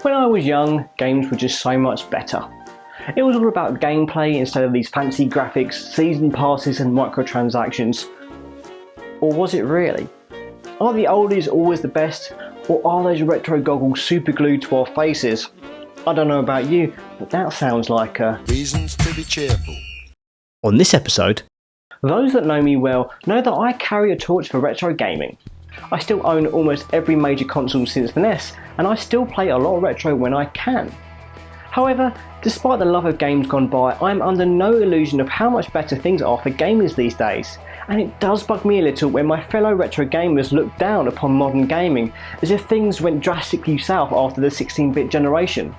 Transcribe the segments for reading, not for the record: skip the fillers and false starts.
When I was young, games were just so much better. It was all about gameplay instead of these fancy graphics, season passes and microtransactions. Or was it really? Are the oldies always the best, or are those retro goggles super glued to our faces? I don't know about you, but that sounds like Reasons to be cheerful. On this episode, those that know me well know that I carry a torch for retro gaming. I still own almost every major console since the NES, and I still play a lot of retro when I can. However, despite the love of games gone by, I'm under no illusion of how much better things are for gamers these days, and it does bug me a little when my fellow retro gamers look down upon modern gaming as if things went drastically south after the 16-bit generation.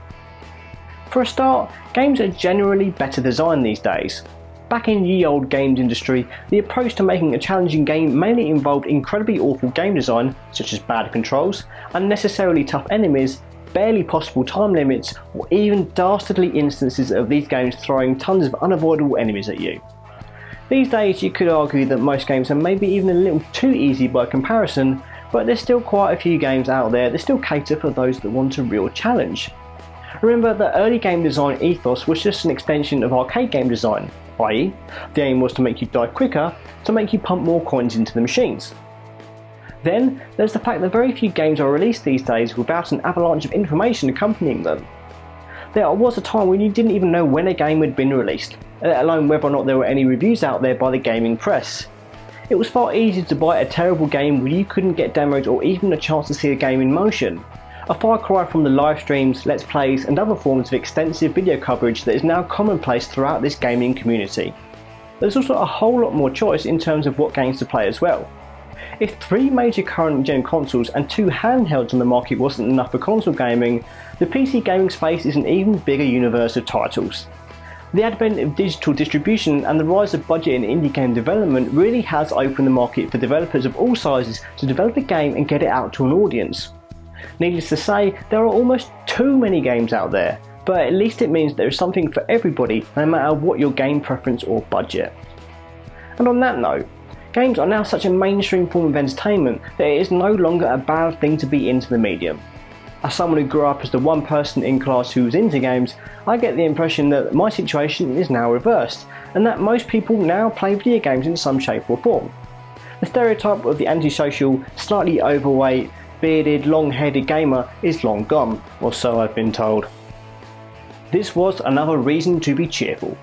For a start, games are generally better designed these days. Back in ye old games industry, the approach to making a challenging game mainly involved incredibly awful game design, such as bad controls, unnecessarily tough enemies, barely possible time limits, or even dastardly instances of these games throwing tons of unavoidable enemies at you. These days you could argue that most games are maybe even a little too easy by comparison, but there's still quite a few games out there that still cater for those that want a real challenge. Remember that early game design ethos was just an extension of arcade game design, i.e., the aim was to make you die quicker, to make you pump more coins into the machines. Then, there's the fact that very few games are released these days without an avalanche of information accompanying them. There was a time when you didn't even know when a game had been released, let alone whether or not there were any reviews out there by the gaming press. It was far easier to buy a terrible game where you couldn't get demos or even a chance to see a game in motion. A far cry from the live streams, let's plays and other forms of extensive video coverage that is now commonplace throughout this gaming community. There's also a whole lot more choice in terms of what games to play as well. If 3 major current gen consoles and 2 handhelds on the market wasn't enough for console gaming, the PC gaming space is an even bigger universe of titles. The advent of digital distribution and the rise of budget in indie game development really has opened the market for developers of all sizes to develop a game and get it out to an audience. Needless to say, there are almost too many games out there, but at least it means there is something for everybody no matter what your game preference or budget. And on that note, games are now such a mainstream form of entertainment that it is no longer a bad thing to be into the medium. As someone who grew up as the one person in class who was into games, I get the impression that my situation is now reversed, and that most people now play video games in some shape or form. The stereotype of the antisocial, slightly overweight, bearded, long-headed gamer is long gone, or so I've been told. This was another reason to be cheerful.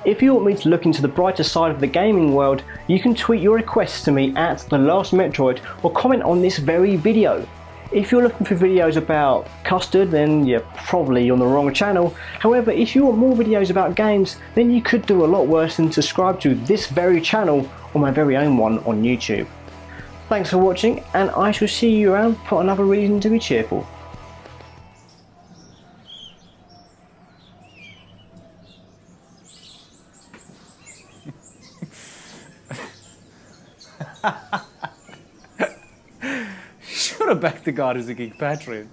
If you want me to look into the brighter side of the gaming world, you can tweet your requests to me at TheLastMetroid or comment on this very video. If you're looking for videos about custard, then you're probably on the wrong channel. However, if you want more videos about games, then you could do a lot worse than subscribe to this very channel or my very own one on YouTube. Thanks for watching, and I shall see you around for another reason to be cheerful. Should have backed the God is a Geek Patreon.